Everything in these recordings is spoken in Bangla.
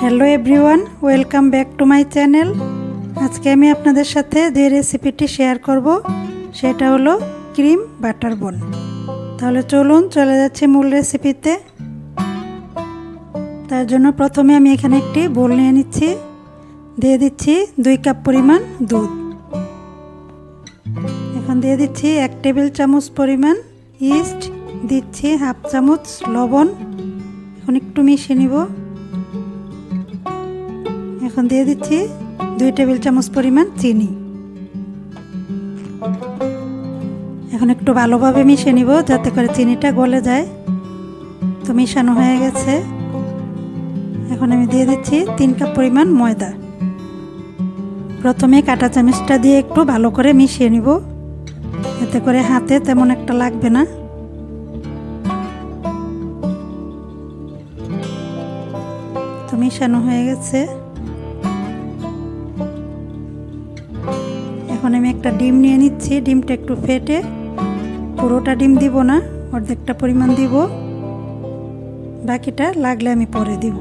Hello everyone, welcome back to my channel. আজকে আমি আপনাদের সাথে যে রেসিপিটি শেয়ার করব সেটা হলো ক্রিম বাটার বন। তাহলে চলুন চলে যাচ্ছি মূল রেসিপিতে। তার জন্য প্রথমে আমি এখানে একটি বোল নিয়ে নিচ্ছি, দিয়ে দিচ্ছি 2 কাপ পরিমাণ দুধ। এখন দিয়ে দিচ্ছি 1 টেবিল চামচ পরিমাণ ইস্ট, দিচ্ছি হাফ চামচ লবণ। এখন একটু মিশিয়ে নিব। এখন দিয়ে দিচ্ছি 2 টেবিল চামচ পরিমাণ চিনি। এখন একটু ভালোভাবে মিশিয়ে নিব যাতে করে চিনিটা গলে যায়। তো মিশানো হয়ে গেছে। এখন আমি দিয়ে দিচ্ছি 3 কাপ পরিমাণ ময়দা। প্রথমে কাঁটা চামচটা দিয়ে একটু ভালো করে মিশিয়ে নিব, এতে করে হাতে তেমন একটা লাগবে না। তো মিশানো হয়ে গেছে। এখন আমি একটা ডিম নিয়ে নিচ্ছি। ডিমটা একটু ফেটে, পুরোটা ডিম দিব না, অর্ধেকটা পরিমাণ দিব, বাকিটা লাগলে আমি পরে দিব।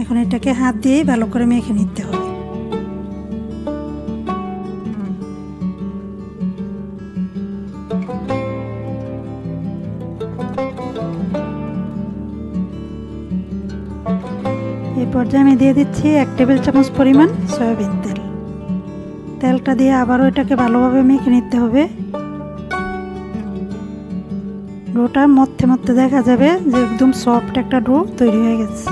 এখন এটাকে হাত দিয়ে ভালো করে মেখে নিতে হবে। এই পর্যায়ে আমি দিয়ে দিচ্ছি 1 টেবিল চামচ পরিমাণ সয়াবিন তেল। তেলটা দিয়ে আবারও এটাকে ভালোভাবে মেখে নিতে হবে। ডোটা মধ্যে মধ্যে দেখা যাবে যে একদম সফট একটা ডো তৈরি হয়ে গেছে।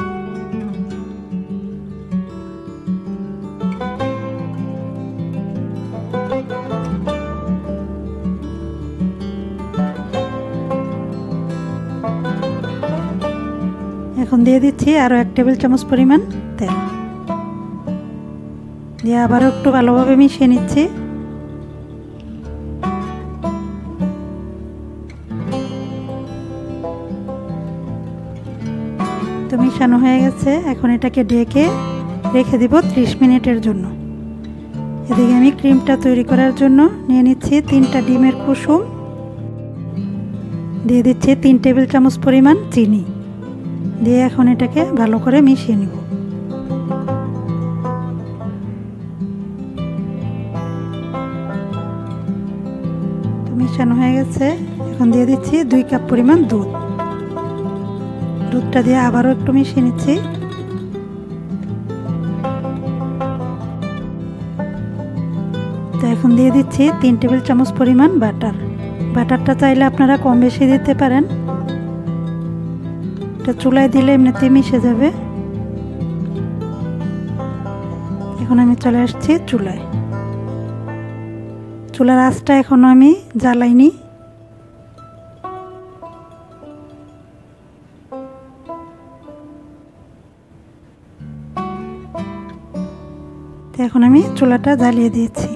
এখন দিয়ে দিচ্ছি আরও 1 টেবিল চামচ পরিমাণ তেল, দিয়ে আবারও একটু ভালোভাবে মিশিয়ে নিচ্ছি। তো মিশানো হয়ে গেছে। এখন এটাকে ঢেকে রেখে দিব 30 মিনিটের জন্য। এদিকে আমি ক্রিমটা তৈরি করার জন্য নিয়ে নিচ্ছি 3টা ডিমের কুসুম, দিয়ে দিচ্ছি 3 টেবিল চামচ পরিমাণ চিনি, দিয়ে এখন এটাকে ভালো করে মিশিয়ে নিব। তো মিশানো হয়ে গেছে। এখন দিয়ে দিচ্ছি 2 কাপ পরিমাণ দুধ। দুধটা দিয়ে আবারও একটু মিশিয়ে নিচ্ছি। তো এখন দিয়ে দিচ্ছি 3 টেবিল চামচ পরিমাণ বাটার। বাটারটা চাইলে আপনারা কম বেশি দিতে পারেন। চুলায় দিলে এমনিতেই মিশে যাবে। এখন আমি চলে আসছি চুলায়। চুলার আঁচটা এখনো আমি জ্বালাইনি। এখন আমি চুলাটা জ্বালিয়ে দিয়েছি।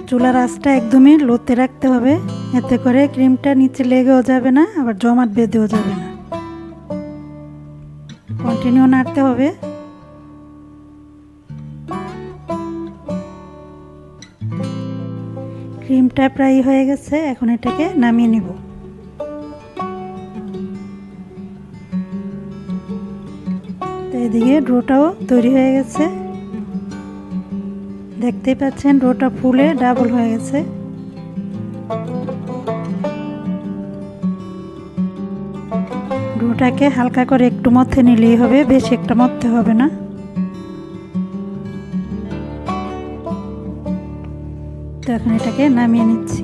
চুলার আঁচটা একদমই লোতে রাখতে হবে, এতে করে ক্রিমটা নিচে লেগেও যাবে না, আবার জমাট বেঁধেও যাবে না। কন্টিনিউ নাড়তে হবে। ক্রিমটা প্রায় হয়ে গেছে। এখন এটাকে নামিয়ে নিব। তো এদিকে ডোটাও তৈরি হয়ে গেছে। দেখতেই পাচ্ছেন ডোটা ফুলে ডাবল হয়ে গেছে। ডোটাকে হালকা করে একটু মথে নিলেই হবে, বেশি একটা মথতে হবে না। তো এখন এটাকে নামিয়ে নিচ্ছি।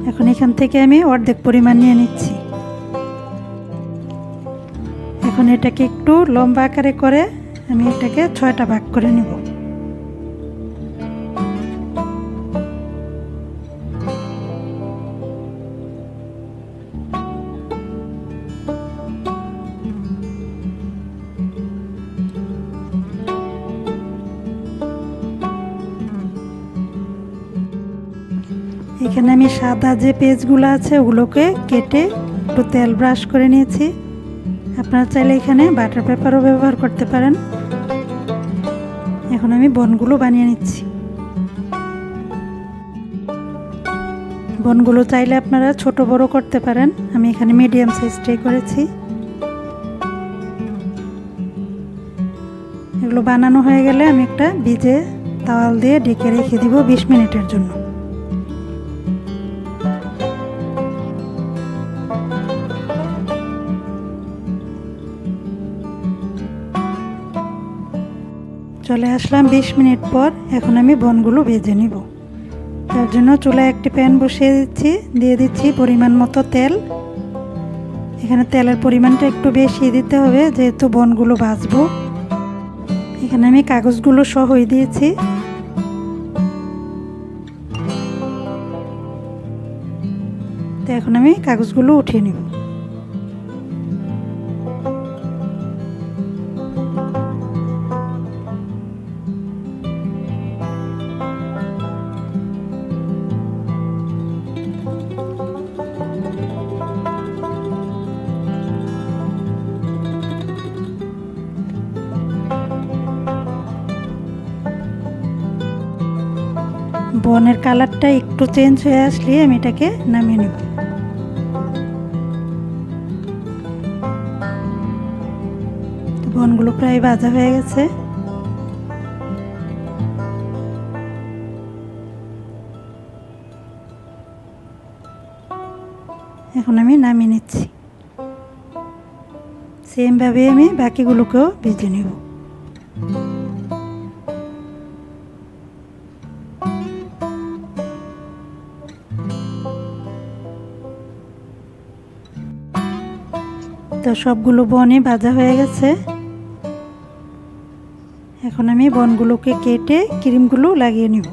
এখন এখান থেকে আমি অর্ধেক পরিমাণ নিয়ে নিচ্ছি। এখন এটাকে একটু লম্বা আকারে করে আমি এটাকে 6টা ভাগ করে নেব। এখানে আমি সাদা যে পেজগুলো আছে ওগুলোকে কেটে একটু তেল ব্রাশ করে নিয়েছি। আপনারা চাইলে এখানে বাটার পেপারও ব্যবহার করতে পারেন। এখন আমি বনগুলো বানিয়ে নিচ্ছি। বনগুলো চাইলে আপনারা ছোট বড় করতে পারেন, আমি এখানে মিডিয়াম সাইজটাই করেছি। এগুলো বানানো হয়ে গেলে আমি একটা ভিজে তাওয়াল দিয়ে ঢেকে রেখে দিব 20 মিনিটের জন্য। চলে আসলাম 20 মিনিট পর। এখন আমি বনগুলো ভেজে নিব। তার জন্য চুলায় একটি প্যান বসিয়ে দিচ্ছি, দিয়ে দিচ্ছি পরিমাণ মতো তেল। এখানে তেলের পরিমাণটা একটু বেশি দিতে হবে যেহেতু বনগুলো ভাজবো। এখানে আমি কাগজগুলো সহই দিয়েছি। তো এখন আমি কাগজগুলো উঠিয়ে নিব। বনের কালারটা একটু চেঞ্জ হয়ে আসলে আমি এটাকে নামিয়ে নেব। বনগুলো প্রায় ভাজা হয়ে গেছে। এখন আমি নামিয়ে নিচ্ছি। সেম ভাবে আমি বাকিগুলোকেও ভেজে নেব। তো সবগুলো বনে ভাজা হয়ে গেছে। এখন আমি বনগুলোকে কেটে ক্রিমগুলো লাগিয়ে নিব।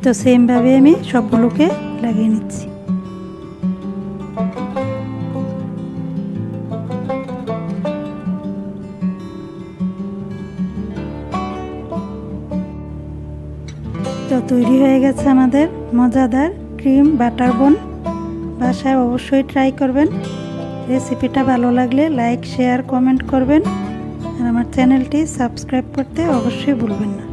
তো সেম ভাবে আমি সবগুলোকে লাগিয়ে নিচ্ছি। তো তৈরি হয়ে গেছে আমাদের মজাদার ক্রিম বাটার বন। বাসায় অবশ্যই ট্রাই করবেন। রেসিপিটা ভালো লাগলে লাইক, শেয়ার, কমেন্ট করবেন। আর আমার চ্যানেলটি সাবস্ক্রাইব করতে অবশ্যই ভুলবেন না।